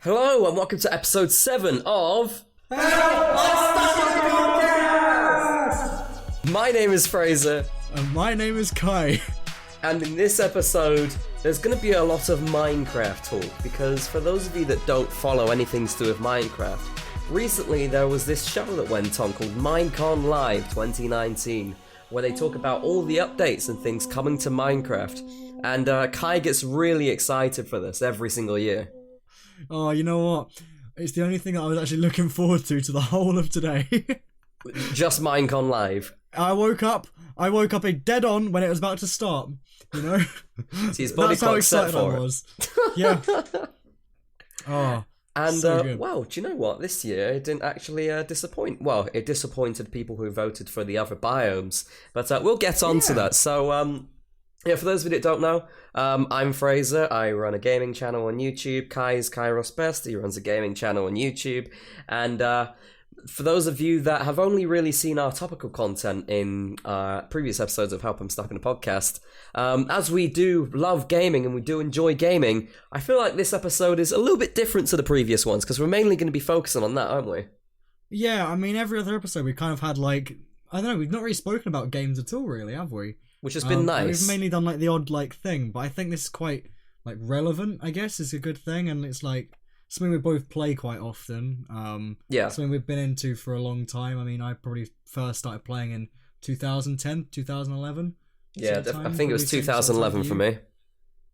Hello and welcome to episode 7 of My name is Fraser. And my name is Kai. And in this episode, there's going to be a lot of Minecraft talk, because for those of you that don't follow anything to do with Minecraft, recently there was this show that went on called Minecon Live 2019, where they talk about all the updates and things coming to Minecraft. And Kai gets really excited for this every single year. Oh, you know what? It's the only thing that I was actually looking forward to the whole of today. Just Minecon Live. I woke up a dead on when it was about to start, you know? See, his body That's how clock's set excited for I it. was. Yeah. Oh, And, so good. well, do you know what? This year, it didn't actually disappoint. Well, it disappointed people who voted for the other biomes. But we'll get on to that. So, yeah, for those of you that don't know, I'm Fraser. I run a gaming channel on YouTube. Kai's Kai Ross-Best. He runs a gaming channel on YouTube. And for those of you that have only really seen our topical content in previous episodes of Help I'm Stuck in a Podcast, as we do love gaming and we do enjoy gaming, I feel like this episode is a little bit different to the previous ones, because we're mainly going to be focusing on that, aren't we? Yeah, I mean, every other episode we kind of had, like, I don't know, we've not really spoken about games at all, really, have we? Which has been nice. We've mainly done, like, the odd, like, thing, but I think this is quite, like, relevant, I guess, is a good thing, and it's, like, something we both play quite often. Yeah. Something we've been into for a long time. I mean, I probably first started playing in 2010, 2011. Yeah, I think it was 2011 for me.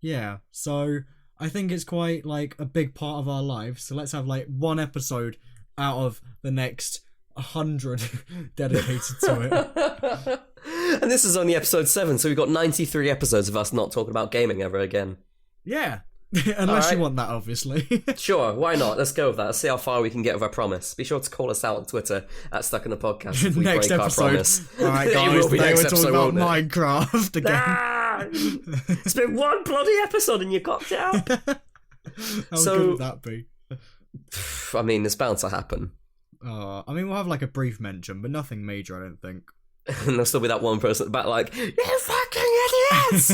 Yeah, so I think it's quite, like, a big part of our lives. So let's have, like, one episode out of the next 100 dedicated to it. And this is only episode 7, so we've got 93 episodes of us not talking about gaming ever again. Yeah. Unless Alright. you want that, obviously. Sure, why not? Let's go with that. Let's see how far we can get with our promise. Be sure to call us out on Twitter at Stuck in the Podcast if we Next break episode. our promise. Alright, It guys, will be today next we're talking episode, about won't it? Minecraft again. Ah! It's been one bloody episode and you got out. How So- good would that be? I mean, it's bound to happen. I mean, we'll have, like, a brief mention, but nothing major, I don't think. And there'll still be that one person at the back like, you fucking idiots!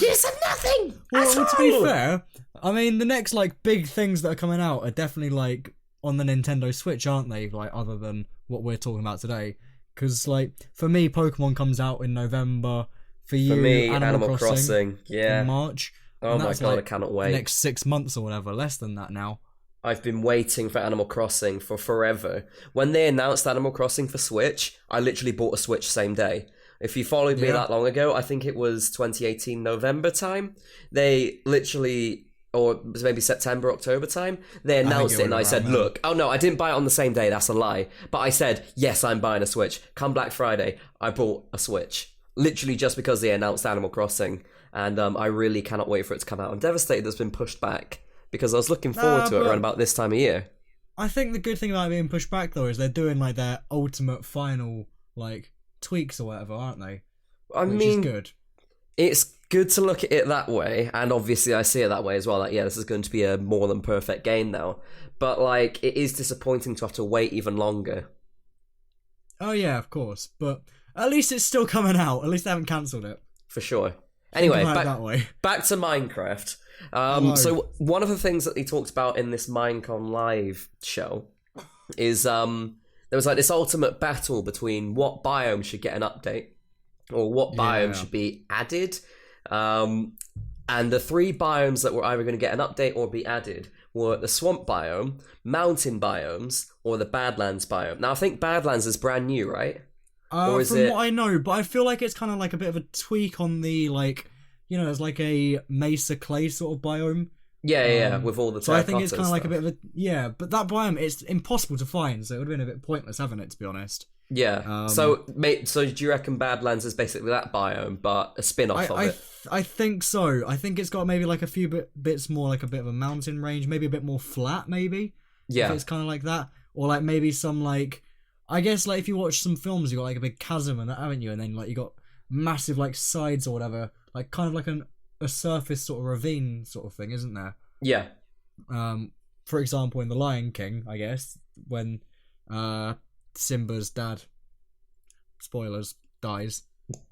You said nothing! Well, to be fair, I mean, the next, like, big things that are coming out are definitely, like, on the Nintendo Switch, aren't they? Like, other than what we're talking about today. Because, like, for me, Pokemon comes out in November. For you, For me, Animal Crossing yeah. in March. Oh And my that's, god, like, I cannot the wait. next 6 months or whatever, less than that now. I've been waiting for Animal Crossing for forever. When they announced Animal Crossing for Switch, I literally bought a Switch same day. If you followed me Yeah. that long ago, I think it was 2018 November time. They literally, or maybe September, October time, they announced it and I said, around then. look, oh no, I didn't buy it on the same day, that's a lie. But I said, yes, I'm buying a Switch. Come Black Friday, I bought a Switch. Literally just because they announced Animal Crossing. And I really cannot wait for it to come out. I'm devastated that it's been pushed back, because I was looking forward to it but- around about this time of year. I think the good thing about it being pushed back, though, is they're doing, like, their ultimate final, like, tweaks or whatever, aren't they? I Which mean, is good. it's good to look at it that way, and obviously I see it that way as well. Like, yeah, this is going to be a more than perfect game now. But, like, it is disappointing to have to wait even longer. Oh, yeah, of course. But at least it's still coming out. At least they haven't cancelled it. For sure. Anyway, Think about it that way. back to Minecraft. Hello. So one of the things that they talked about in this Minecon Live show is there was like this ultimate battle between what biome should get an update, or what biome Yeah. should be added. And the 3 biomes that were either going to get an update or be added were the swamp biome, mountain biomes, or the Badlands biome. Now I think Badlands is brand new, right? Or is From it- what I know, but I feel like it's kind of like a bit of a tweak on the, like, you know, it's like a mesa clay sort of biome. Yeah, with all the So I think it's terracotta kind of like a stuff. bit of a, yeah, but that biome, it's impossible to find, so it would have been a bit pointless, haven't it, to be honest? Yeah. So, mate, so do you reckon Badlands is basically that biome, but a spin-off of it? I think so. I think it's got maybe like a few bits more, like a bit of a mountain range, maybe a bit more flat, maybe. Yeah. If it's kind of like that. Or like maybe some, like, I guess, like, if you watch some films, you got like a big chasm and that, haven't you? And then, like, you got massive, like, sides or whatever, like kind of like a surface sort of ravine sort of thing, isn't there? Yeah. For example, in The Lion King, I guess, when Simba's dad, spoilers, dies. No!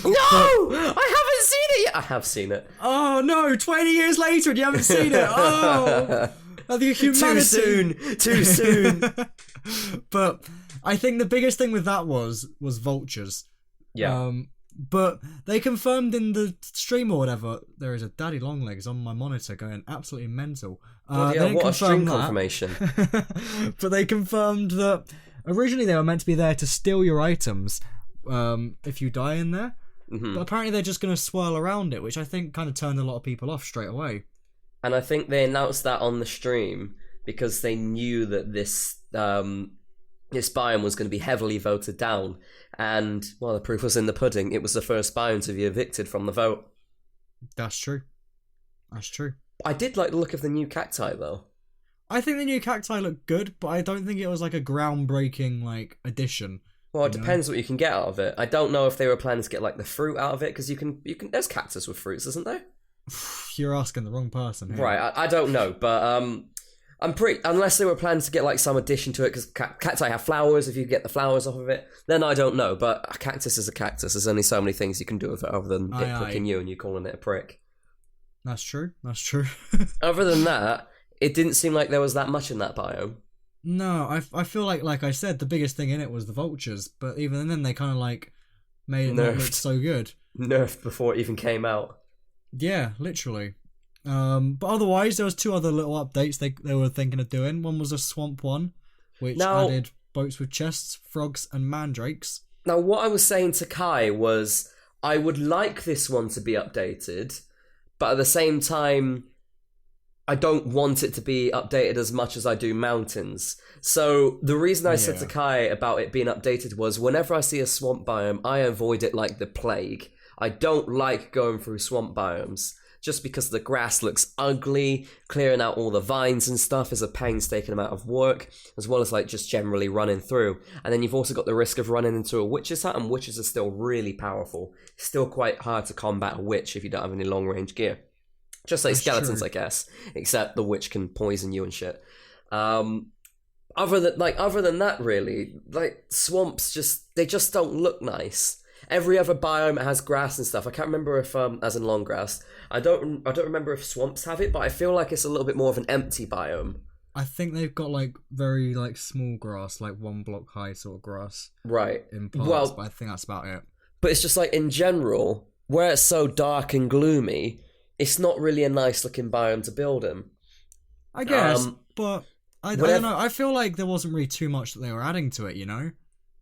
I haven't seen Yeah, I have seen it. Oh no, 20 years later and you haven't seen it. Oh, I think humanity. Too soon. But I think the biggest thing with that was vultures. Yeah. But they confirmed in the stream or whatever, there is a daddy longlegs on my monitor going absolutely mental. Yeah, what a stream confirmation. But they confirmed that originally they were meant to be there to steal your items if you die in there. Mm-hmm. But apparently they're just going to swirl around it, which I think kind of turned a lot of people off straight away. And I think they announced that on the stream because they knew that this biome was going to be heavily voted down. And, well, the proof was in the pudding. It was the first biome to be evicted from the vote. That's true. That's true. I did like the look of the new cacti, though. I think the new cacti looked good, but I don't think it was like a groundbreaking like addition. Well, it depends what you can get out of it. I don't know if they were planning to get like the fruit out of it, because you can. There's cactus with fruits, isn't there? You're asking the wrong person here. Right, I don't know, but I'm pretty. Unless they were planning to get like some addition to it, because cacti have flowers. If you get the flowers off of it, then I don't know. But a cactus is a cactus. There's only so many things you can do with it, other than it pricking you and you calling it a prick. That's true. That's true. Other than that, it didn't seem like there was that much in that biome. No, I feel like I said, the biggest thing in it was the vultures, but even then they kind of like made it not look so good. Nerfed before it even came out. Yeah, literally. But otherwise, there was 2 other little updates they were thinking of doing. One was a swamp one, which added boats with chests, frogs, and mandrakes. Now, what I was saying to Kai was, I would like this one to be updated, but at the same time, I don't want it to be updated as much as I do mountains. So the reason I said to Kai about it being updated was, whenever I see a swamp biome, I avoid it like the plague. I don't like going through swamp biomes, just because the grass looks ugly. Clearing out all the vines and stuff is a painstaking amount of work, as well as like just generally running through. And then you've also got the risk of running into a witch's hut, and witches are still really powerful. It's still quite hard to combat a witch if you don't have any long range gear. Just like skeletons, I guess, except the witch can poison you and shit. Other than that, really, like swamps they just don't look nice. Every other biome has grass and stuff. I can't remember if as in long grass. I don't remember if swamps have it, but I feel like it's a little bit more of an empty biome. I think they've got like very like small grass, like 1 block high sort of grass. Right. In parts, but I think that's about it. But it's just like in general, where it's so dark and gloomy, it's not really a nice looking biome to build in. I guess, but I don't know. I feel like there wasn't really too much that they were adding to it, you know?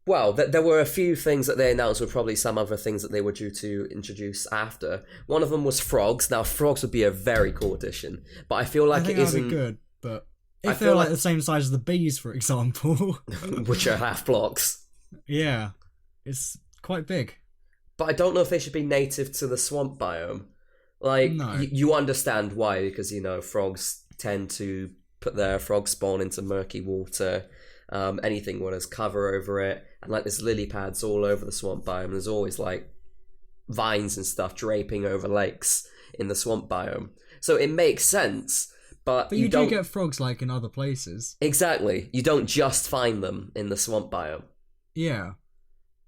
Well, there were a few things that they announced were probably some other things that they were due to introduce after. One of them was frogs. Now, frogs would be a very cool addition, but I feel like it isn't... that'd be good, but if they're like the same size as the bees, for example... which are half blocks. Yeah, it's quite big. But I don't know if they should be native to the swamp biome. Like, no. You understand why, because, you know, frogs tend to put their frog spawn into murky water, anything where there's cover over it, and, like, there's lily pads all over the swamp biome. There's always, like, vines and stuff draping over lakes in the swamp biome. So it makes sense, but you do get frogs, like, in other places. Exactly. You don't just find them in the swamp biome. Yeah.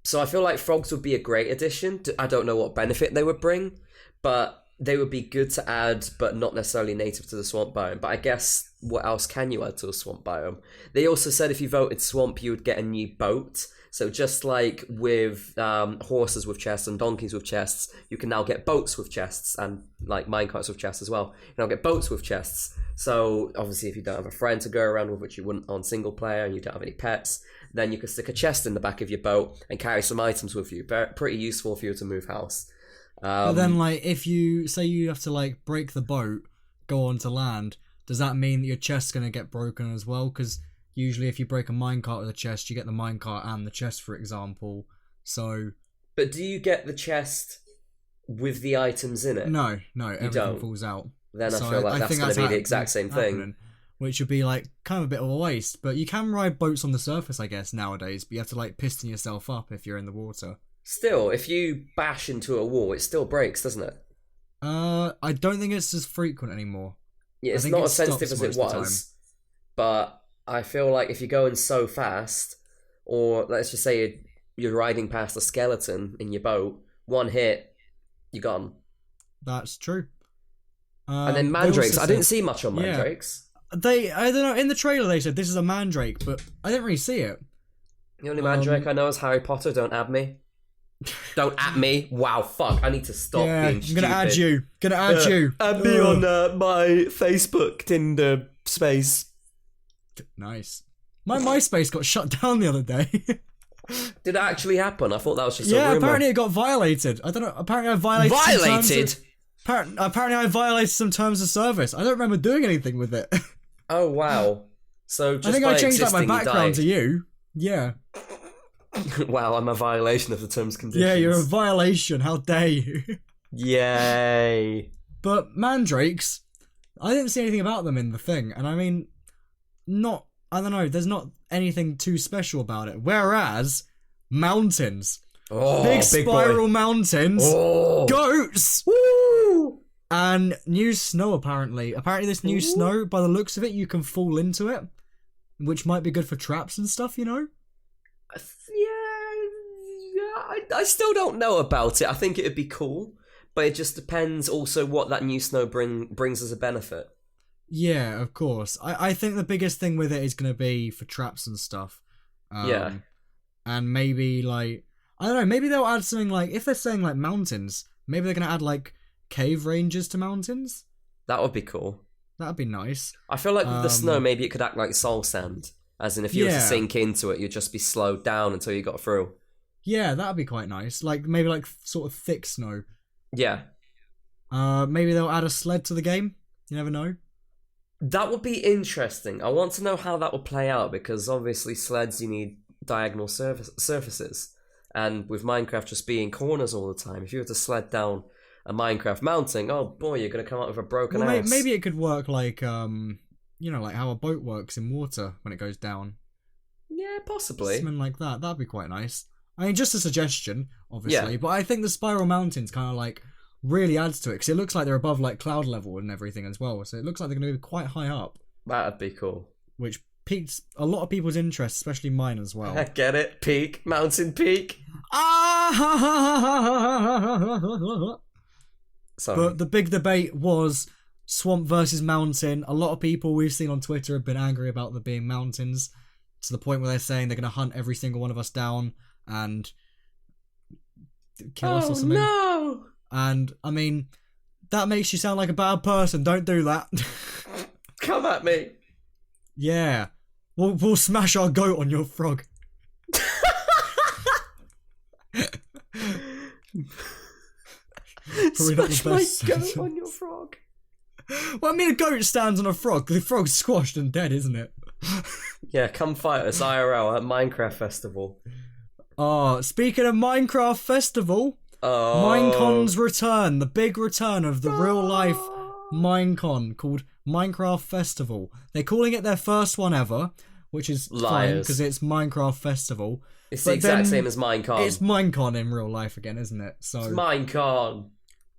So I feel like frogs would be a great addition. I don't know what benefit they would bring, but... they would be good to add, but not necessarily native to the swamp biome. But I guess, what else can you add to a swamp biome? They also said if you voted swamp, you would get a new boat. So just like with horses with chests and donkeys with chests, you can now get boats with chests, and like minecarts with chests as well. You can now get boats with chests. So obviously if you don't have a friend to go around with, which you wouldn't on single player, and you don't have any pets, then you can stick a chest in the back of your boat and carry some items with you. Pretty useful for you to move house. But then, like, if you say you have to, like, break the boat, go onto land, does that mean that your chest's going to get broken as well? Because usually if you break a minecart with a chest, you get the minecart and the chest, for example. So... But do you get the chest with the items in it? No, everything falls out. Then I feel like that's going to be the exact same thing. Which would be, like, kind of a bit of a waste. But you can ride boats on the surface, I guess, nowadays. But you have to, like, piston yourself up if you're in the water. Still, if you bash into a wall, it still breaks, doesn't it? I don't think it's as frequent anymore. Yeah, it's not as sensitive as it was. But I feel like if you're going so fast, or let's just say you're riding past a skeleton in your boat, one hit, you're gone. That's true. And then mandrakes. I didn't see much on mandrakes. I don't know. In the trailer, they said this is a mandrake, but I didn't really see it. The only mandrake I know is Harry Potter. Don't add me. Don't at me. Wow, fuck. I need to stop being stupid. I'm gonna add you. Add me on my Facebook, Tinder, space. Nice. My MySpace got shut down the other day. Did it actually happen? I thought that was just a rumor. Apparently it got violated. I don't know. Apparently I violated apparently I violated some terms of service. I don't remember doing anything with it. Oh, wow. So just I think by I changed my background to you. you. Yeah. Wow, I'm a violation of the terms and conditions. Yeah, you're a violation. How dare you? Yay. But mandrakes, I didn't see anything about them in the thing. And I mean, I don't know, there's not anything too special about it. Whereas, mountains. Big spiral mountains. Goats. Woo! And new snow, apparently. Apparently this new snow, by the looks of it, you can fall into it. Which might be good for traps and stuff, you know? I still don't know about it. I think it'd be cool. But it just depends also what that new snow brings as a benefit. Yeah, of course. I think the biggest thing with it is going to be for traps and stuff. And maybe, like, I don't know, maybe they'll add something like, if they're saying, like, mountains, maybe they're going to add, like, cave ranges to mountains? That would be cool. That'd be nice. I feel like with the snow, maybe it could act like soul sand. As in, if you were to sink into it, you'd just be slowed down until you got through. Yeah, that'd be quite nice. Like, maybe, like, sort of thick snow. Yeah. Maybe they'll add a sled to the game. You never know. That would be interesting. I want to know how that would play out, because obviously sleds, you need diagonal surfaces. And with Minecraft just being corners all the time, if you were to sled down a Minecraft mountain, oh boy, you're going to come out with a broken ass. Maybe it could work like, you know, like how a boat works in water when it goes down. Yeah, possibly. Something like that. That'd be quite nice. I mean, just a suggestion, obviously. Yeah. But I think the spiral mountains kind of like really adds to it, because it looks like they're above like cloud level and everything as well. So it looks like they're going to be quite high up. That'd be cool. Which piques a lot of people's interest, especially mine as well. Get it? Peak. Mountain peak. Sorry. But the big debate was swamp versus mountain. A lot of people we've seen on Twitter have been angry about there being mountains, to the point where they're saying they're going to hunt every single one of us down and kill us or something. No! And, I mean, that makes you sound like a bad person. Don't do that. Come at me. Yeah. We'll smash our goat on your frog. Smash my goat on your frog. Well, I mean, a goat stands on a frog. The frog's squashed and dead, isn't it? Yeah, come fight us IRL at Minecraft Festival. Oh, speaking of Minecraft Festival, Minecon's return, the big return of the real-life Minecon called Minecraft Festival. They're calling it their first one ever, which is fine because it's Minecraft Festival. It's the exact same as Minecon. It's Minecon in real life again, isn't it? So it's Minecon.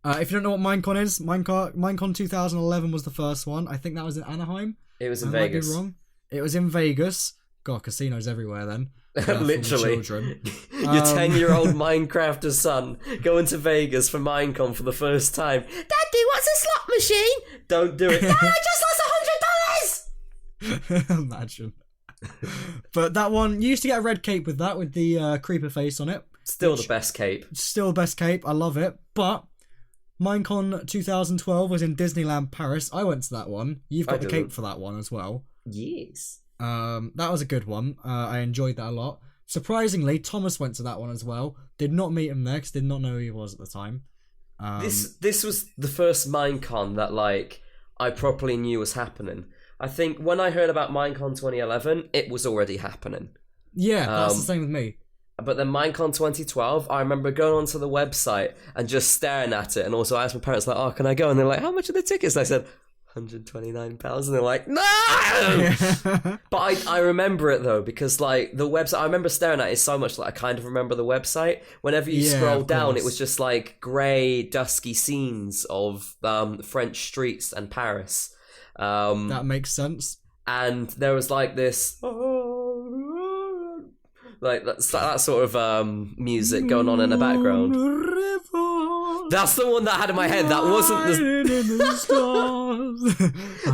If you don't know what Minecon is, Minecon 2011 was the first one. I think that was in Anaheim. It was in Vegas. I might be wrong. It was in Vegas. God, casinos everywhere then. Literally. Your 10-year-old Minecrafter's son going to Vegas for Minecon for the first time. Daddy, what's a slot machine? Don't do it. Dad, I just lost $100! Imagine. But that one, you used to get a red cape with that, with the creeper face on it. Still the best cape. Still the best cape. I love it. But Minecon 2012 was in Disneyland Paris. I went to that one. You've got the cape for that one as well. Yes. That was a good one. I enjoyed that a lot. Surprisingly, Thomas went to that one as well. Did not meet him there because did not know who he was at the time. This was the first Minecon that like I properly knew was happening. I think when I heard about Minecon 2011, it was already happening. Yeah, that's the same with me. But then Minecon 2012, I remember going onto the website and just staring at it, and also I asked my parents, like, oh, can I go? And they're like, how much are the tickets? And I said, £129, and they're like, no! But I remember it, though, because, like, the website, I remember staring at it so much that I kind of remember the website. Whenever you scroll down, it was just, like, grey, dusky scenes of French streets and Paris. That makes sense. And there was, like, this... like that sort of music going on in the background. That's the one that I had in my head. That wasn't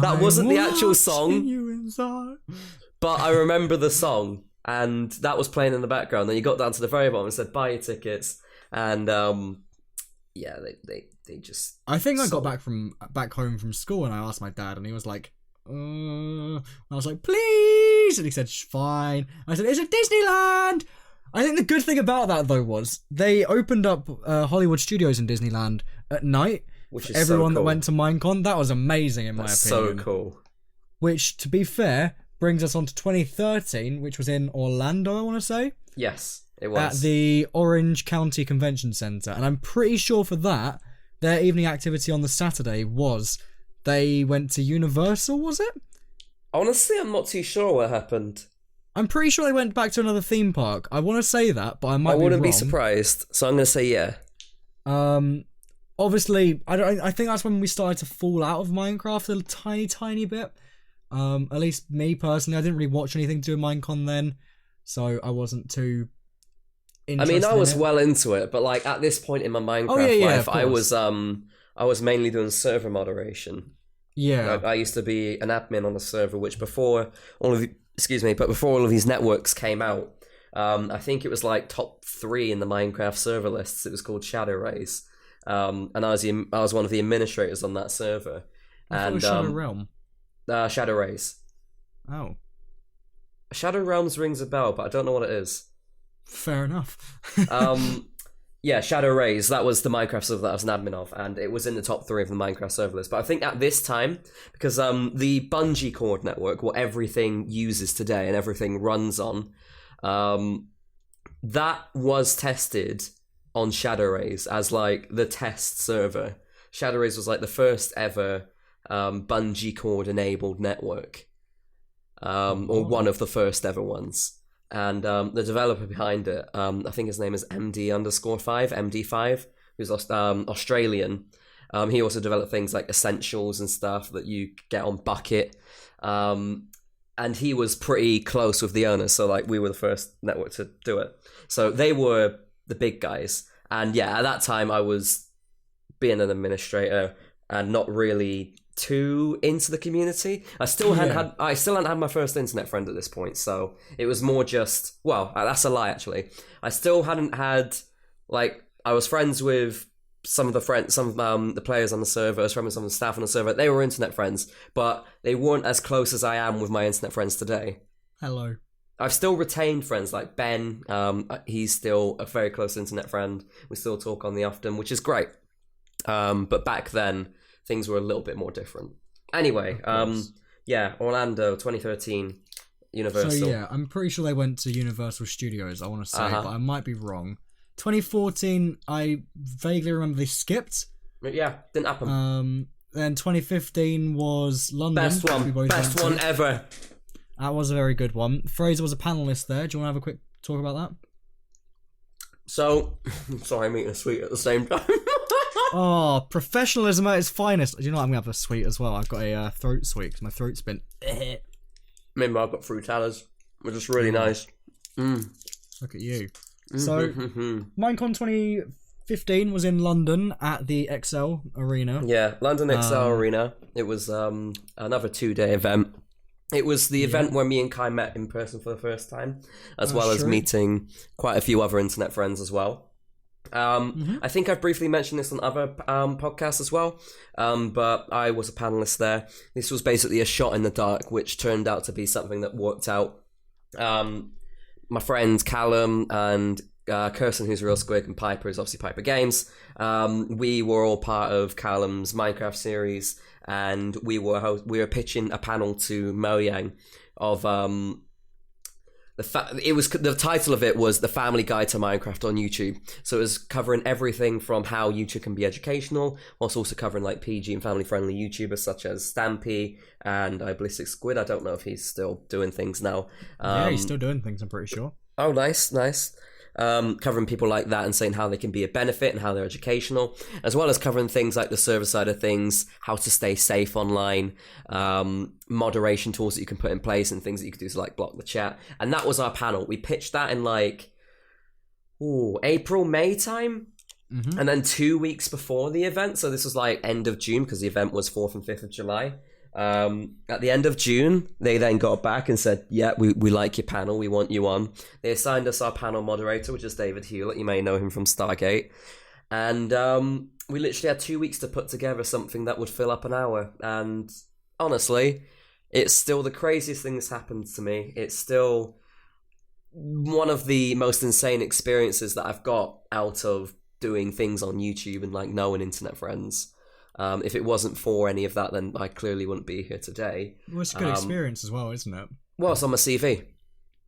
that wasn't the actual song. But I remember the song, and that was playing in the background. Then you got down to the very bottom and said, "Buy your tickets," and yeah, they just. I think I got back home from school, and I asked my dad, and he was like, I was like, "Please," and he said, "Fine." I said, "It's at Disneyland." I think the good thing about that, though, was they opened up Hollywood Studios in Disneyland at night. Which is everyone so cool. that went to Minecon. That was amazing, in my opinion. So cool. Which, to be fair, brings us on to 2013, which was in Orlando, I want to say. Yes, it was. At the Orange County Convention Center. And I'm pretty sure for that, their evening activity on the Saturday was they went to Universal, was it? Honestly, I'm not too sure what happened. I'm pretty sure they went back to another theme park. I want to say that, but I might be wrong. I wouldn't be surprised, so I'm going to say yeah. Obviously, I think that's when we started to fall out of Minecraft a tiny bit. At least me personally, I didn't really watch anything to do with Minecon then, so I wasn't too interested. I was well into it, but like at this point in my Minecraft life, I was mainly doing server moderation. Yeah, I used to be an admin on a server, which before all of these networks came out, I think it was like top 3 in the Minecraft server lists. It was called Shadow Rays, and I was one of the administrators on that server. And Shadow Realm. Shadow Rays. Oh. Shadow Realms rings a bell, but I don't know what it is. Fair enough. Yeah, Shadow Rays, that was the Minecraft server that I was an admin of, and it was in the top 3 of the Minecraft server list. But I think at this time, because the Bungee Cord network, what everything uses today and everything runs on, that was tested on Shadow Rays as like the test server. Shadow Rays was like the first ever Bungee Cord enabled network, or one of the first ever ones. And the developer behind it, I think his name is MD_5, who's Australian. He also developed things like Essentials and stuff that you get on Bucket. And he was pretty close with the owners, so like we were the first network to do it. So they were the big guys. And yeah, at that time I was being an administrator and not really too into the community. I still hadn't had my first internet friend at this point, so it was more just, well, that's a lie actually. I still hadn't had, like, I was friends with some of the players on the server, I was friends with some of the staff on the server. They were internet friends, but they weren't as close as I am with my internet friends today. Hello. I've still retained friends like Ben. He's still a very close internet friend. We still talk on the often, which is great. But back then, things were a little bit more different. Anyway, yeah, Orlando, 2013, Universal. So yeah, I'm pretty sure they went to Universal Studios, I want to say, but I might be wrong. 2014, I vaguely remember they skipped. Yeah, didn't happen. Then 2015 was London. Best one ever. That was a very good one. Fraser was a panelist there. Do you want to have a quick talk about that? So, sorry, I'm eating a sweet at the same time. Oh, professionalism at its finest. Do you know what? I'm going to have a sweet as well. I've got a throat sweet because my throat's been... Remember, I've got frutalas, which is really nice. Look at you. So, Minecon 2015 was in London at the XL Arena. Yeah, London XL Arena. It was another 2-day event. It was the event where me and Kai met in person for the first time, as well as meeting quite a few other internet friends as well. I think I've briefly mentioned this on other podcasts as well, but I was a panelist there. This was basically a shot in the dark, which turned out to be something that worked out. My friends Callum and Kirsten, who's a real squig, and Piper, who's obviously Piper Games, we were all part of Callum's Minecraft series, and we were pitching a panel to Mojang of the title of it was The Family Guide to Minecraft on YouTube. So it was covering everything from how YouTube can be educational, whilst also covering like PG and family friendly YouTubers such as Stampy and Ballistic Squid. I don't know if he's still doing things now. Yeah, he's still doing things, I'm pretty sure. Oh, nice. Covering people like that and saying how they can be a benefit and how they're educational, as well as covering things like the server side of things, how to stay safe online, moderation tools that you can put in place, and things that you could do to like block the chat. And that was our panel. We pitched that in like April, May time. And then 2 weeks before the event, so this was like end of June, because the event was 4th and 5th of July. At the end of June, they then got back and said, yeah, we like your panel, we want you on. They assigned us our panel moderator, which is David Hewlett. You may know him from Stargate. And we literally had 2 weeks to put together something that would fill up an hour. And honestly, it's still the craziest thing that's happened to me. It's still one of the most insane experiences that I've got out of doing things on YouTube and like knowing internet friends. If it wasn't for any of that, then I clearly wouldn't be here today. Well, it's a good experience as well, isn't it? Well, it's on my CV.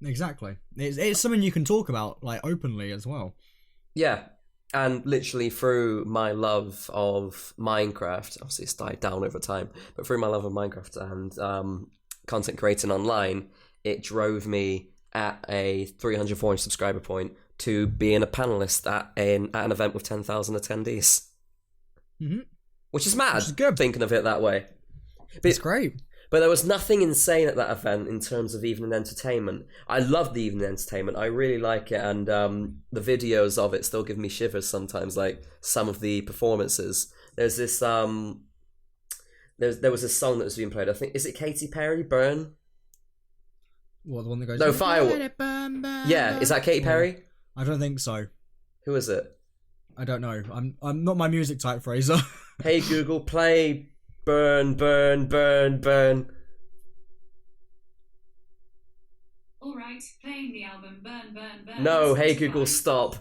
Exactly. It's something you can talk about like openly as well. Yeah, and literally through my love of Minecraft, obviously it's died down over time, but through my love of Minecraft and content creating online, it drove me at a 300, 400 subscriber point to being a panelist at an event with 10,000 attendees. Mm-hmm. Which is mad, good. Thinking of it that way. It's great. But there was nothing insane at that event in terms of evening entertainment. I love the evening entertainment. I really like it, and the videos of it still give me shivers sometimes, like some of the performances. There's this, there was a song that was being played, I think, is it Katy Perry, Burn? What, the one that goes... No, Firework. Yeah, is that Katy Perry? I don't think so. Who is it? I don't know. I'm not my music type, Fraser. Hey Google, play Burn, Burn, Burn, Burn. Alright, playing the album Burn, Burn, Burn. No, hey Google, stop.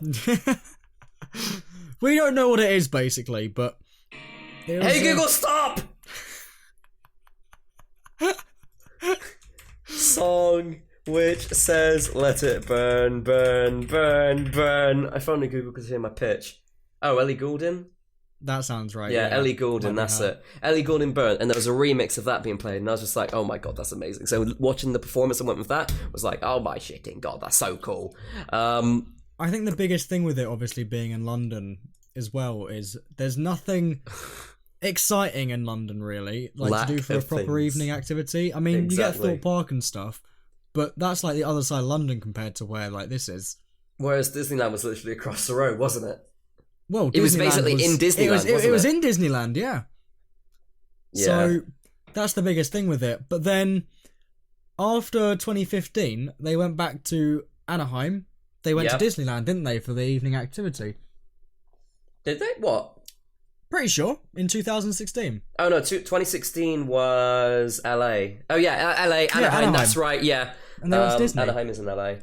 We don't know what it is, basically, but... Hey Google, stop! Song which says, let it burn, burn, burn, burn. If only Google could hear my pitch. Oh, Ellie Goulding? That sounds right. Yeah, Ellie Goulding, that's it. Ellie Goulding, Burn. And there was a remix of that being played, and I was just like, oh my god, that's amazing. So watching the performance and went with that, was like, oh my shitting god, that's so cool. I think the biggest thing with it, obviously, being in London as well, is there's nothing... exciting in London, really, like to do for a proper evening activity. I mean, you get Thorpe Park and stuff, but that's like the other side of London compared to where like this is. Whereas Disneyland was literally across the road, wasn't it? Well, it was basically in Disneyland. It was in Disneyland, yeah. So that's the biggest thing with it. But then after 2015, they went back to Anaheim. They went to Disneyland, didn't they, for the evening activity? Did they? What? Pretty sure, in 2016. Oh no, 2016 was LA. Oh yeah, LA, Anaheim, that's right, yeah. And they went to Disney. Anaheim is in LA.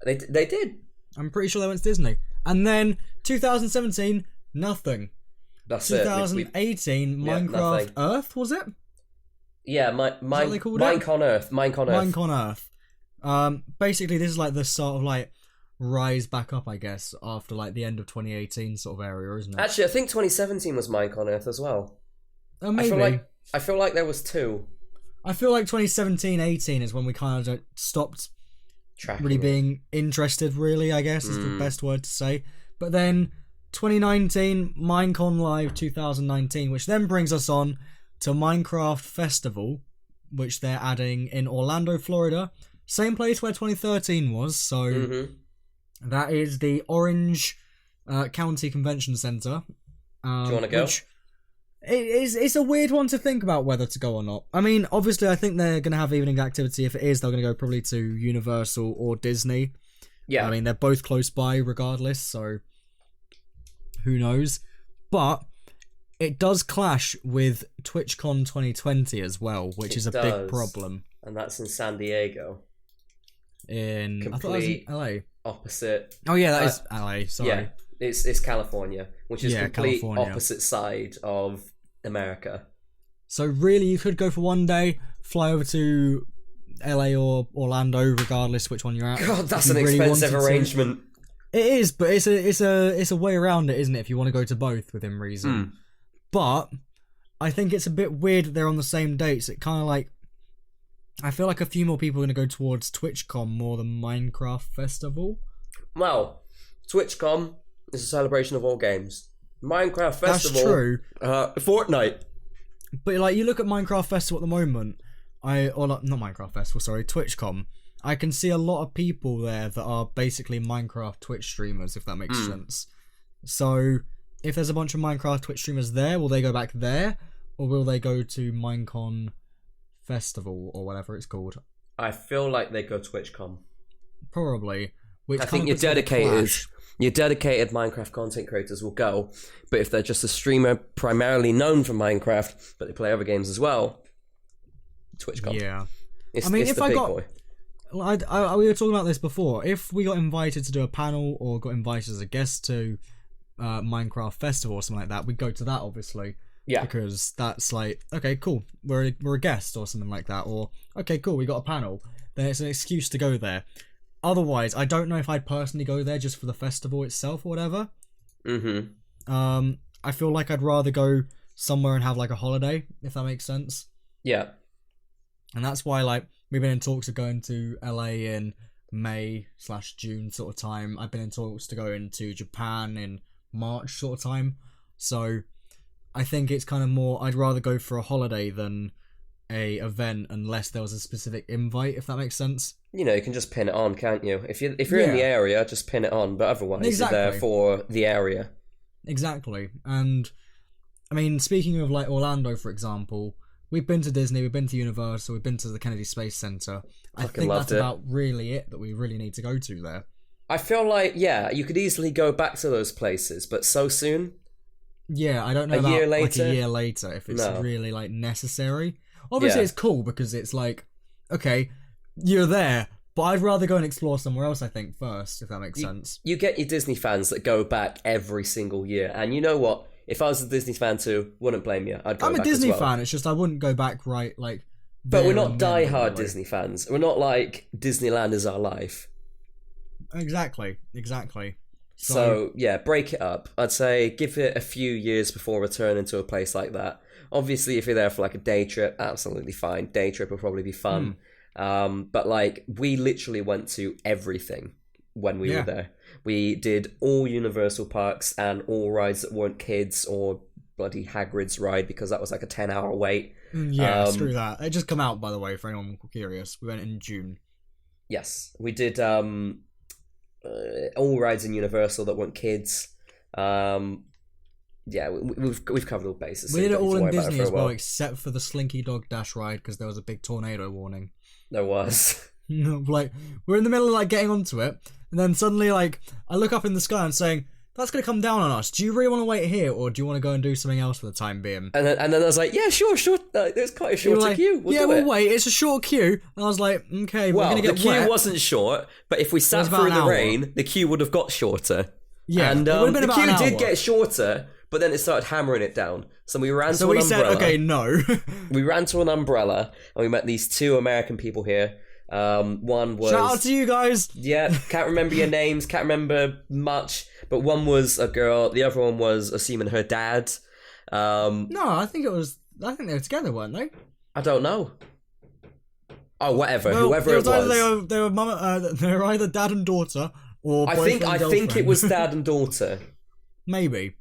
They did. I'm pretty sure they went to Disney. And then 2017, nothing. That's 2018, Minecraft Earth, was it? Yeah, Minecon Earth. Minecon Earth. Basically, this is like the sort of like rise back up, I guess, after like the end of 2018 sort of area, isn't it? Actually, I think 2017 was Minecon Earth as well. Maybe. I feel like there was two. I feel like 2017-18 is when we kind of stopped really being interested, really, I guess, is the best word to say. But then 2019, Minecon Live 2019, which then brings us on to Minecraft Festival, which they're adding in Orlando, Florida. Same place where 2013 was, so that is the Orange County Convention Center. Do you want to go? It's a weird one to think about whether to go or not. I mean, obviously, I think they're going to have evening activity. If it is, they're going to go probably to Universal or Disney. Yeah. I mean, they're both close by regardless, so who knows. But it does clash with TwitchCon 2020 as well, which is a big problem. And that's in San Diego. I thought that was in LA. Opposite. Oh yeah, that is LA, sorry. Yeah, it's California, which is complete opposite side of America. So really, you could go for one day, fly over to LA or Orlando, regardless which one you're at. God, that's an expensive arrangement. It is, but it's a way around it, isn't it? If you want to go to both within reason. But I think it's a bit weird that they're on the same dates. It kind of like, I feel like a few more people are going to go towards TwitchCon more than Minecraft Festival. Well, TwitchCon is a celebration of all games. Minecraft Festival... That's true. Fortnite. But like, you look at Minecraft Festival at the moment, not Minecraft Festival, sorry, TwitchCon. I can see a lot of people there that are basically Minecraft Twitch streamers, if that makes sense. So, if there's a bunch of Minecraft Twitch streamers there, will they go back there, or will they go to Minecon Festival or whatever it's called? I feel like they go TwitchCon. Probably. Which I think your dedicated Minecraft content creators will go, but if they're just a streamer primarily known for Minecraft, but they play other games as well, TwitchCon. Yeah. It's the big boy. We were talking about this before. If we got invited to do a panel or got invited as a guest to Minecraft Festival or something like that, we'd go to that, obviously. Yeah. Because that's like, okay, cool, we're a guest or something like that. Or, okay, cool, we got a panel. Then it's an excuse to go there. Otherwise, I don't know if I'd personally go there just for the festival itself or whatever. Mm-hmm. I feel like I'd rather go somewhere and have like a holiday, if that makes sense. Yeah. And that's why, like, we've been in talks of going to LA in May/June sort of time. I've been in talks to go into Japan in March sort of time. So I think it's kind of more, I'd rather go for a holiday than a event unless there was a specific invite, if that makes sense. You know, you can just pin it on, can't you? If you're in the area, just pin it on. But otherwise, you're there for the area. Exactly. And I mean, speaking of like Orlando, for example, we've been to Disney, we've been to Universal, we've been to the Kennedy Space Center. I think that's about really it that we really need to go to there. I feel like, yeah, you could easily go back to those places, but so soon? Yeah, I don't know a year later, if it's really like necessary. Obviously, it's cool because it's like, okay, you're there, but I'd rather go and explore somewhere else, I think, first, if that makes sense. You get your Disney fans that go back every single year, and you know what? If I was a Disney fan too, wouldn't blame you. I'd go back. I'm a Disney as well. fan. It's just I wouldn't go back But we're not die-hard Disney fans. We're not like Disneyland is our life. Exactly. So yeah, break it up. I'd say give it a few years before returning to a place like that. Obviously, if you're there for like a day trip, absolutely fine. Day trip will probably be fun. But like, we literally went to everything when we were there. We did all Universal parks and all rides that weren't kids or bloody Hagrid's ride because that was like a 10-hour wait. Yeah, screw that. It just come out, by the way, for anyone curious. We went in June. Yes, we did all rides in Universal that weren't kids. Yeah, we've covered all bases. We did it all in Disney as well, except for the Slinky Dog Dash ride because there was a big tornado warning. There was. Like, we're in the middle of like getting onto it, and then suddenly like I look up in the sky and saying, that's going to come down on us. Do you really want to wait here, or do you want to go and do something else for the time being? And then I was like, yeah, sure. There's quite a short queue. We'll wait. It's a short queue. And I was like, okay, we're going to get the queue wet. wasn't short, but if we sat through the rain, the queue would have got shorter. Yeah, and it would have been the about queue an hour. did get shorter, but then it started hammering it down. So we ran to an umbrella. So we said, okay, no. We ran to an umbrella, and we met these two American people here. One was... Shout out to you guys! Yeah, can't remember your names, can't remember much, but one was a girl, the other one was, assuming her dad. No, I think they were together, weren't they? I don't know. Oh, whatever, well, whoever it was. They were either dad and daughter, or I think it was dad and daughter. Maybe.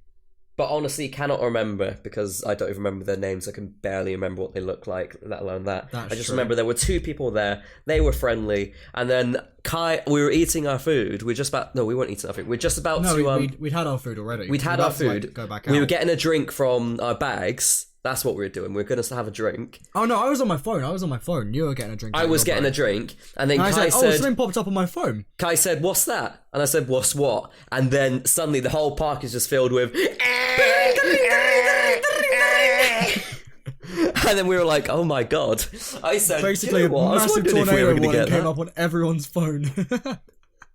But honestly, cannot remember because I don't even remember their names. I can barely remember what they look like, let alone that. I just remember there were two people there. They were friendly. And then Kai, we were eating our food. We weren't eating our food. We're just about to... we'd had our food already. We'd had our food. Like, go back out. We were getting a drink from our bags. That's what we were doing. We were going to have a drink. Oh, no, I was on my phone. You were getting a drink. I was getting a drink. And then Kai said... something popped up on my phone. Kai said, what's that? And I said, what's what? And then suddenly the whole park is just filled with... And then we were like, oh my god. I said, basically, you know what? a massive tornado warning came up on everyone's phone.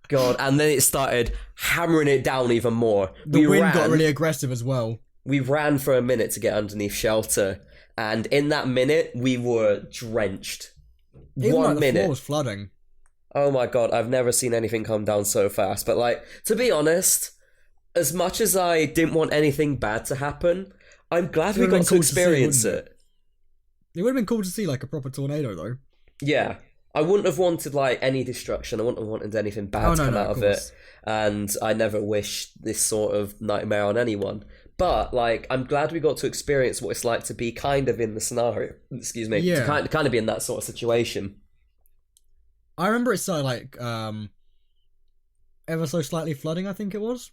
God, and then it started hammering it down even more. The wind got really aggressive as well. We ran for a minute to get underneath shelter, and in that minute, we were drenched. Even like the floor was flooding. Oh my god, I've never seen anything come down so fast. But like, to be honest, as much as I didn't want anything bad to happen, I'm glad we got to experience it. It would have been cool to see like a proper tornado though. Yeah. I wouldn't have wanted like any destruction. I wouldn't have wanted anything bad to come out of it. And I never wish this sort of nightmare on anyone. But like, I'm glad we got to experience what it's like to be kind of in the scenario. Excuse me. Yeah. To kind of be in that sort of situation. I remember it started like ever so slightly flooding, I think it was.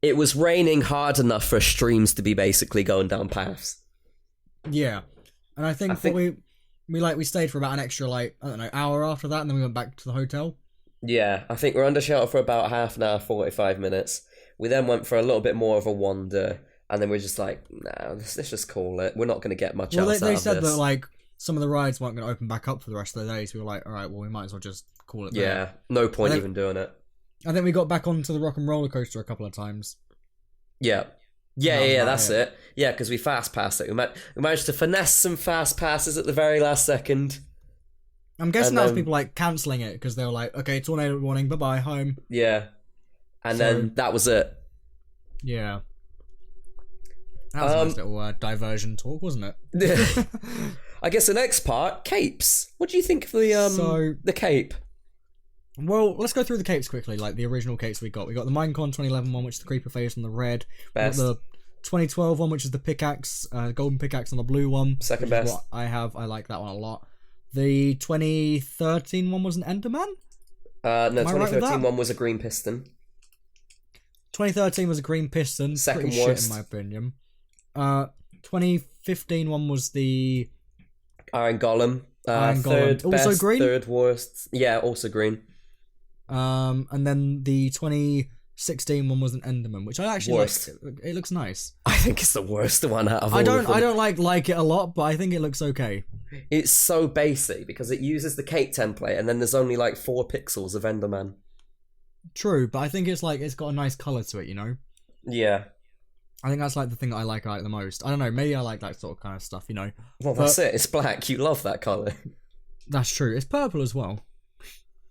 it was raining hard enough for streams to be basically going down paths. Yeah, and I think we stayed for about an extra hour after that, and then we went back to the hotel. Yeah, I think we're under shelter for about half an hour, 45 minutes. We then went for a little bit more of a wander, and then we're just like, nah, let's just call it. We're not going to get much else out of this. They said that some of the rides weren't going to open back up for the rest of the day, so we were like, all right, well, we might as well just call it there. Yeah, no point even doing it. I think we got back onto the rock and roller coaster a couple of times. Yeah, that's it. Yeah, because we fast passed it. We managed to finesse some fast passes at the very last second. I'm guessing that was people cancelling it because they were like, okay, tornado warning, bye bye, home. Yeah, and then that was it. Yeah. That was a nice little diversion talk, wasn't it? I guess the next part, capes. What do you think of the cape? Well, let's go through the capes quickly, like the original capes we got. We got the Minecon 2011 one, which is the creeper face on the red. Best. We got the 2012 one, which is the pickaxe, golden pickaxe on the blue one. Second best. What I have. I like that one a lot. The 2013 one was an Enderman? No, 2013 one was a green piston. 2013 was a green piston. Second pretty worst. shit, in my opinion. 2015 one was the Iron Golem. Third best, also green. Third worst. Yeah, also green. And then the 2016 one was an Enderman, which I actually like. It looks nice. I think it's the worst one out of all of them. I don't like it a lot, but I think it looks okay. It's so basic because it uses the cape template, and then there's only 4 pixels of Enderman. True, but I think it's got a nice color to it, you know. Yeah. I think that's the thing that I like the most. I don't know, maybe I like that sort of kind of stuff, you know. Well, that's it. It's black. You love that color. That's true. It's purple as well.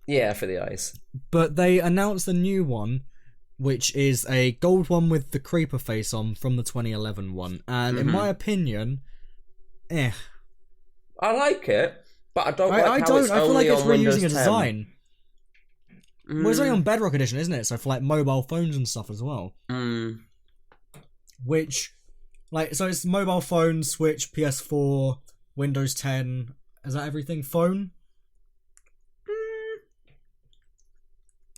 Yeah, for the eyes. But they announced a new one, which is a gold one with the creeper face on from the 2011 one. And in my opinion, I like it, but I don't like I how don't. it's I feel only like it's on Windows reusing a 10. design. Well, it's only on Bedrock Edition, isn't it? So for mobile phones and stuff as well. Which, so it's mobile phone, Switch, PS4, Windows 10. Is that everything? Phone?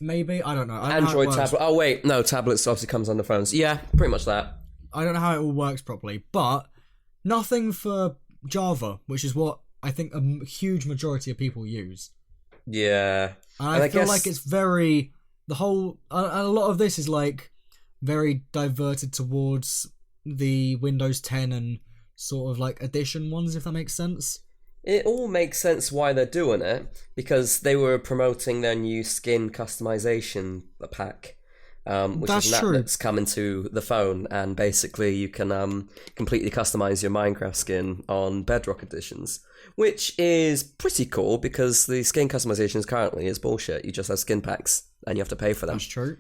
Maybe? I don't know. Android tablet. Oh, wait. No, tablets obviously comes on the phones. Yeah, pretty much that. I don't know how it all works properly, but nothing for Java, which is what I think a huge majority of people use. Yeah. And I feel like it's very... a lot of this is very diverted towards the Windows 10 and sort of edition ones, if that makes sense. It all makes sense why they're doing it, because they were promoting their new skin customization pack, which is an app that's coming to the phone, and basically you can completely customize your Minecraft skin on Bedrock editions, which is pretty cool because the skin customizations currently is bullshit. You just have skin packs and you have to pay for them. That's true.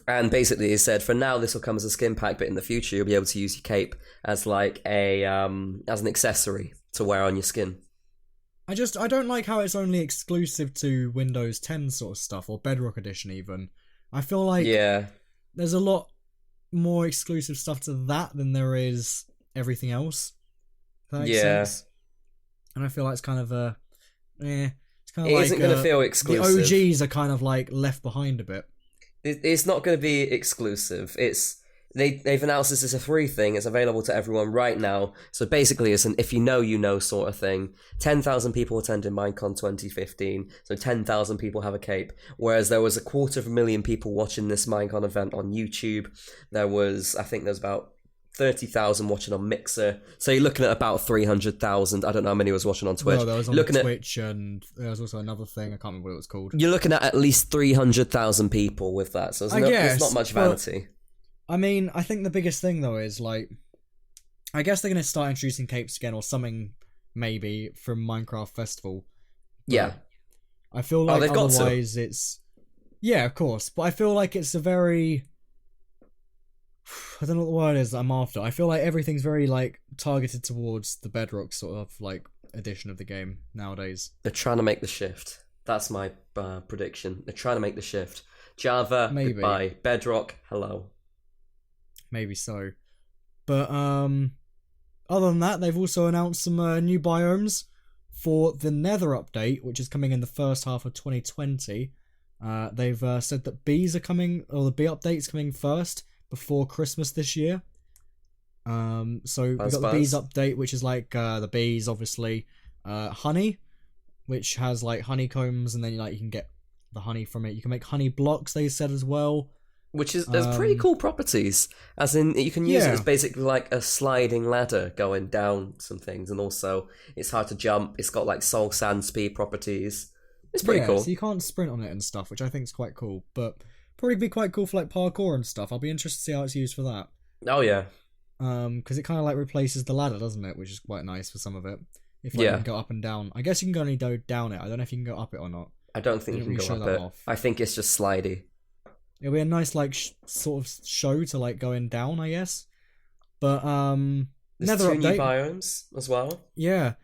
And basically he said, for now this will come as a skin pack, but in the future you'll be able to use your cape as as an accessory to wear on your skin. I don't like how it's only exclusive to Windows 10 sort of stuff, or Bedrock Edition even. I feel like there's a lot more exclusive stuff to that than there is everything else. That makes sense. And I feel like it's kind of it's kind of it isn't going to feel exclusive. The OGs are kind of left behind a bit. It's not going to be exclusive. They've announced this as a free thing. It's available to everyone right now. So basically, it's an if you know sort of thing. 10,000 people attended Minecon 2015, so 10,000 people have a cape. Whereas there was 250,000 people watching this Minecon event on YouTube. I think there was about 30,000 watching on Mixer. So you're looking at about 300,000. I don't know how many was watching on Twitch. No, there was on Twitch, and there was also another thing. I can't remember what it was called. You're looking at least 300,000 people with that. So there's not much vanity. I mean, I think the biggest thing, though, is, I guess they're going to start introducing capes again or something, maybe, from Minecraft Festival. Yeah. I feel like otherwise it's... Yeah, of course. But I feel like it's a very... I don't know what the word is that I'm after. I feel like everything's very, targeted towards the Bedrock sort of, edition of the game nowadays. They're trying to make the shift. That's my prediction. They're trying to make the shift. Java, maybe. Goodbye. Bedrock, hello. Maybe so. But other than that, they've also announced some new biomes for the Nether update, which is coming in the first half of 2020. They've said that bees are coming, or the bee update's coming first before Christmas this year. So we've got the bees update, which is like the bees, obviously, honey, which has like honeycombs, and then like you can get the honey from it. You can make honey blocks, they said as well. Which is there's pretty cool properties. As in, you can use it as basically like a sliding ladder going down some things, and also it's hard to jump. It's got like soul sand speed properties. It's pretty cool. So you can't sprint on it and stuff, which I think is quite cool. But probably be quite cool for like parkour and stuff. I'll be interested to see how it's used for that. Oh yeah. Because it kind of like replaces the ladder, doesn't it? Which is quite nice for some of it. If you can go up and down. I guess you can only go down it. I don't know if you can go up it or not. I don't think you can go up it. Off. I think it's just slidey. It'll be a nice like sort of show to like going down, I guess. But there's two new biomes as well. Yeah.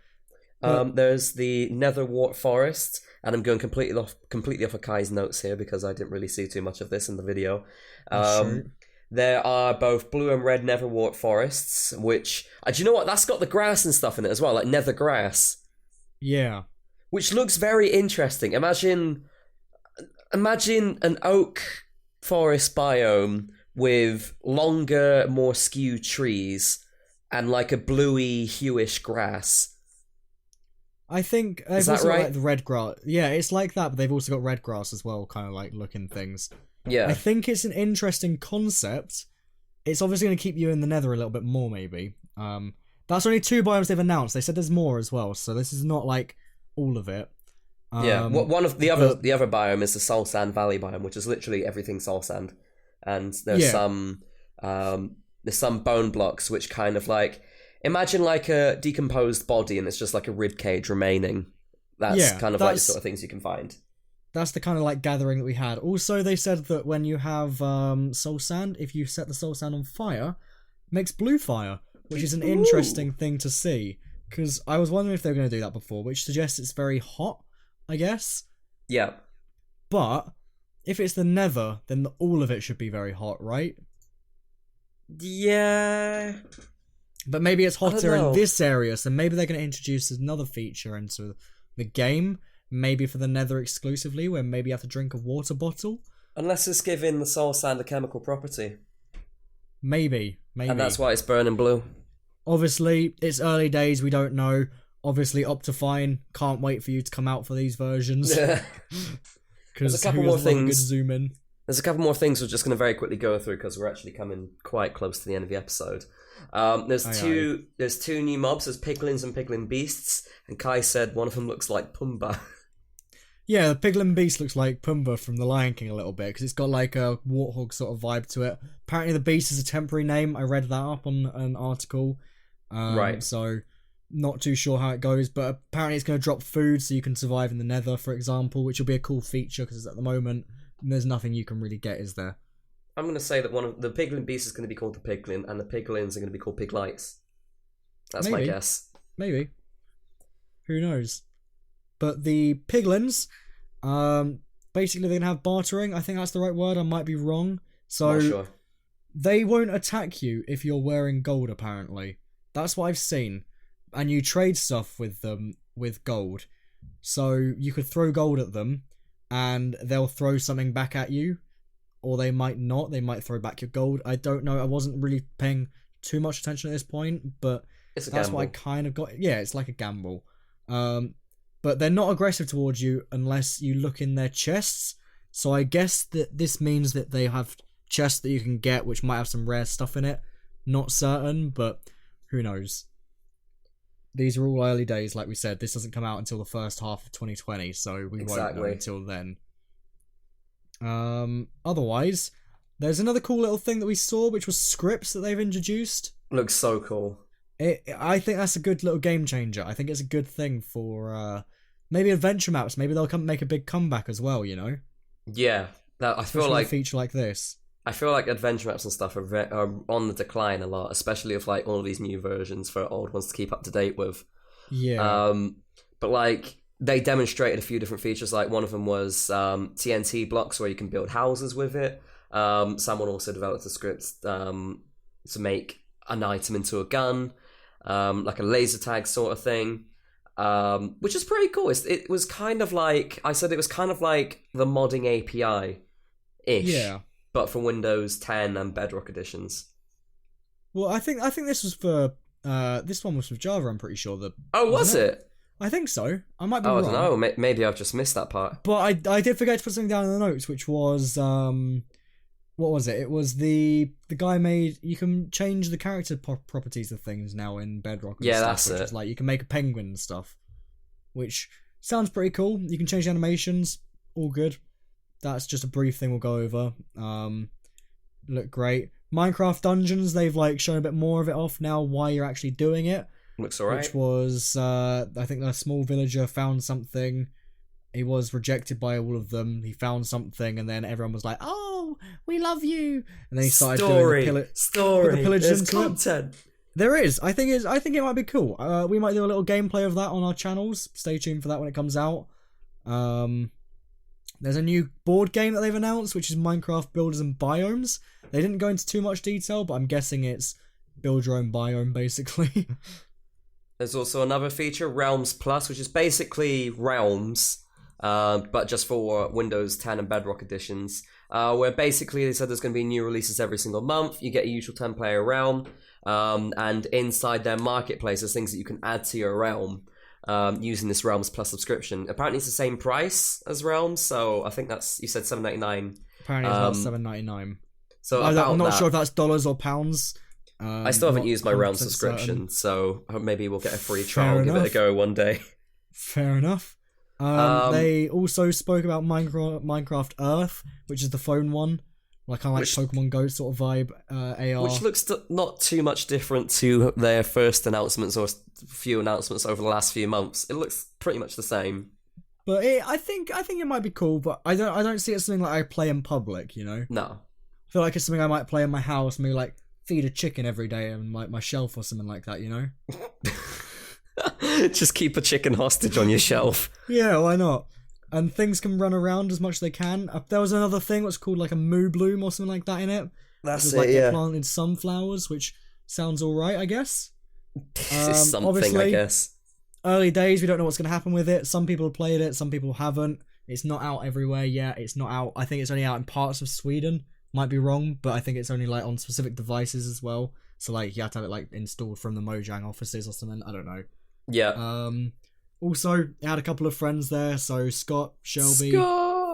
There's the Netherwart Forest, and I'm going completely off of Kai's notes here because I didn't really see too much of this in the video. There are both blue and red Netherwart Forests, which do you know what? That's got the grass and stuff in it as well, like nether grass. Yeah. Which looks very interesting. Imagine an oak forest biome with longer, more skewed trees and like a bluey, hewish grass. I think they've also got like the red grass. Yeah, it's like that, but they've also got red grass as well, kind of like looking things. Yeah. I think it's an interesting concept. It's obviously going to keep you in the nether a little bit more, maybe. That's only 2 biomes they've announced. They said there's more as well, so this is not like all of it. One of the other biome is the Soul Sand Valley biome, which is literally everything soul sand, and there's some bone blocks which kind of like imagine like a decomposed body, and it's just like a rib cage remaining. That's kind of like the sort of things you can find. That's the kind of like gathering that we had. Also, they said that when you have soul sand, if you set the soul sand on fire, it makes blue fire, which is an interesting thing to see. Because I was wondering if they were going to do that before, which suggests it's very hot, I guess. Yeah. But if it's the nether, then all of it should be very hot, right? Yeah. But maybe it's hotter in this area, so maybe they're going to introduce another feature into the game, maybe for the nether exclusively, where maybe you have to drink a water bottle. Unless it's giving the soul sand a chemical property. Maybe. And that's why it's burning blue. Obviously, it's early days, we don't know. Obviously, Optifine can't wait for you to come out for these versions. There's a couple more things. Zoom in. There's a couple more things we're just going to very quickly go through because we're actually coming quite close to the end of the episode. There's two new mobs. There's piglins and piglin beasts, and Kai said one of them looks like Pumbaa. Yeah, the piglin beast looks like Pumbaa from The Lion King a little bit because it's got like a warthog sort of vibe to it. Apparently, the beast is a temporary name. I read that up on an article. Right. So, not too sure how it goes, but apparently it's going to drop food so you can survive in the nether, for example, which will be a cool feature because at the moment there's nothing you can really get, is there? I'm going to say that one of the piglin beasts is going to be called the piglin, and the piglins are going to be called piglites. That's my guess. Maybe. Who knows? But the piglins, basically they're going to have bartering. I think that's the right word. I might be wrong. So Not sure. They won't attack you if you're wearing gold, apparently. That's what I've seen. And you trade stuff with them with gold. So you could throw gold at them, and they'll throw something back at you. Or they might not. They might throw back your gold. I don't know. I wasn't really paying too much attention at this point, but that's what I kind of got. Yeah, it's like a gamble. But they're not aggressive towards you unless you look in their chests. So I guess that this means that they have chests that you can get, which might have some rare stuff in it. Not certain, but who knows. These are all early days, like we said. This doesn't come out until the first half of 2020, so we won't know until then. Otherwise, there's another cool little thing that we saw, which was scripts that they've introduced. Looks so cool. I think that's a good little game changer. I think it's a good thing for maybe adventure maps. Maybe they'll make a big comeback as well, you know? Yeah. I feel like a feature like this. I feel like adventure maps and stuff are on the decline a lot, especially with like all of these new versions for old ones to keep up to date with. Yeah. But like they demonstrated a few different features. Like one of them was TNT blocks where you can build houses with it. Someone also developed a script to make an item into a gun, like a laser tag sort of thing. which is pretty cool. It was kind of like I said, it was kind of like the modding API ish, Yeah. but for Windows 10 and Bedrock editions. Well, I think this was for this one was for Java. I'm pretty sure that. Oh, was it? I think so. I might be Oh, wrong. I don't know. Maybe I've just missed that part. But I did forget to put something down in the notes, which was what was it? It was the guy made. You can change the character properties of things now in Bedrock. And Yeah, stuff, that's which it. is like you can make a penguin and stuff, which sounds pretty cool. You can change the animations, all good. That's just a brief thing we'll go over. Look great. Minecraft Dungeons, they've like shown a bit more of it off now. Why you're actually doing it? Looks alright. Which was I think a small villager found something. He was rejected by all of them. He found something, and then everyone was like, "Oh, we love you!" And then he started doing the pillage There's into it. content. There is. I think it might be cool. We might do a little gameplay of that on our channels. Stay tuned for that when it comes out. There's a new board game that they've announced, which is Minecraft Builders and Biomes. They didn't go into too much detail, but I'm guessing it's build your own biome, basically. There's also another feature, Realms Plus, which is basically Realms, but just for Windows 10 and Bedrock editions, where basically they said there's going to be new releases every single month. You get a usual 10-player realm, and inside their marketplace, there's things that you can add to your realm using this Realms Plus subscription. Apparently, it's the same price as Realms, so I think that's, you said $7.99. Apparently, it's about $7.99. So I'm not sure if that's dollars or pounds. I still haven't used my Realm subscription, so maybe we'll get a free trial and give it a go one day. Fair enough. They also spoke about Minecraft Earth, which is the phone one, like kind of like Pokemon Go sort of vibe, AR. Which looks not too much different to their first announcements or few announcements over the last few months. It looks pretty much the same. But I think it might be cool, but I don't see it as something like I play in public, you know? No. I feel like it's something I might play in my house, maybe like feed a chicken every day on like my shelf or something like that, you know? Just keep a chicken hostage on your shelf. Yeah, why not? And things can run around as much as they can. There was another thing what's called like a moo bloom or something like that in it. That's like it, yeah. They planted sunflowers, which sounds alright, I guess. It's something, I guess. Early days, we don't know what's going to happen with it. Some people have played it, some people haven't. It's not out everywhere yet. It's not out. I think it's only out in parts of Sweden. Might be wrong, but I think it's only like on specific devices as well. So like you have to have it like installed from the Mojang offices or something. I don't know. Yeah. Also, it had a couple of friends there. So Scott, Shelby. Also,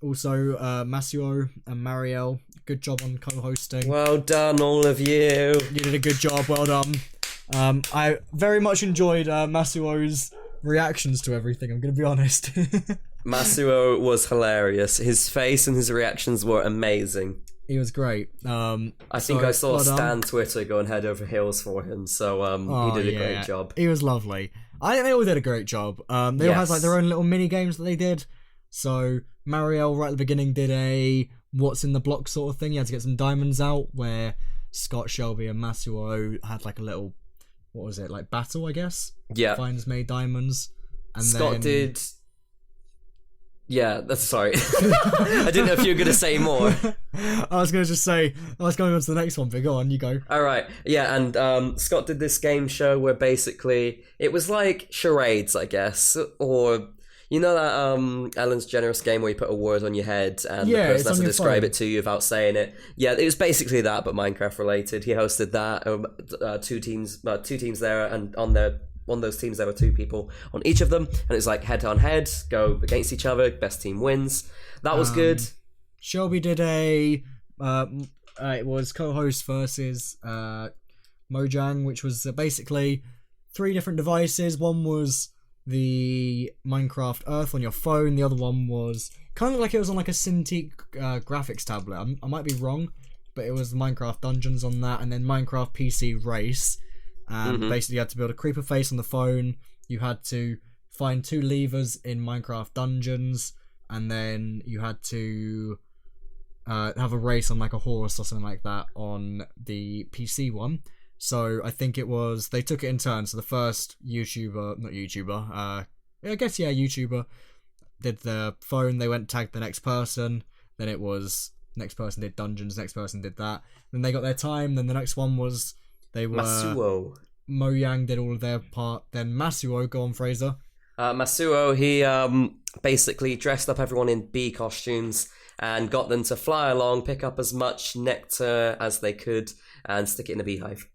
Masuo and Marielle. Good job on co-hosting. Well done, all of you. You did a good job. Well done. I very much enjoyed Masuo's reactions to everything. I'm going to be honest. Masuo was hilarious. His face and his reactions were amazing. He was great. I think I saw Stan Twitter going head over heels for him, so he did a great job. He was lovely. I think they all did a great job. They all had like their own little mini games that they did. So Marielle right at the beginning did a what's in the block sort of thing. You had to get some diamonds out, where Scott, Shelby and Masuo had like a little, what was it, like battle, I guess? Yeah. Finds made diamonds. And Scott did... Yeah, that's sorry. I didn't know if you were going to say more. I was going to just say, I was going on to the next one, but go on, you go. Alright, yeah, and Scott did this game show where basically, it was like charades, I guess, or... You know that Ellen's Generous game where you put a word on your head and the person has to describe it to you without saying it? Yeah, it was basically that, but Minecraft related. He hosted that, two teams there, and on those teams there were two people on each of them, and it's like head on head, go against each other, best team wins. That was good. Shelby did it was co-host versus Mojang, which was basically 3 different devices. One was the Minecraft Earth on your phone. The other one was kind of like it was on like a Cintiq graphics tablet. I might be wrong, but it was Minecraft Dungeons on that, and then Minecraft PC Race. And basically you had to build a creeper face on the phone. You had to find 2 levers in Minecraft Dungeons, and then you had to have a race on like a horse or something like that on the PC one. So I think it was, they took it in turns. So the first YouTuber did the phone, they went tagged the next person, then it was next person did dungeons, next person did that, then they got their time, then the next one was they were Mojang did all of their part. Then Masuo, go on, Fraser. Masuo, he basically dressed up everyone in bee costumes and got them to fly along, pick up as much nectar as they could, and stick it in a beehive.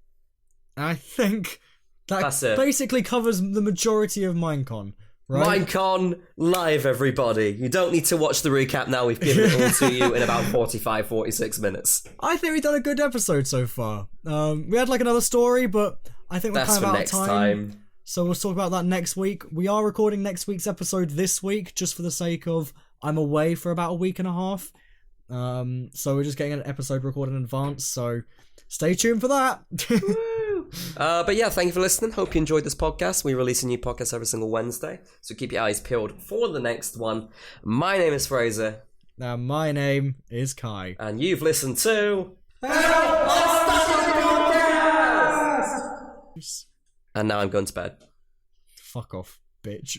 I think That's that it. basically covers the majority of Minecon, right? Minecon live, everybody. You don't need to watch the recap now. We've given it all to you in about 45, 46 minutes. I think we've done a good episode so far. We had like another story, but I think we're That's kind of for out next of time. So we'll talk about that next week. We are recording next week's episode this week, just for the sake of I'm away for about a week and a half. So we're just getting an episode recorded in advance. So stay tuned for that. But yeah, thank you for listening. Hope you enjoyed this podcast. We release a new podcast every single Wednesday, so keep your eyes peeled for the next one. My name is Fraser. Now my name is Kai. And you've listened to... And now I'm going to bed. Fuck off, bitch.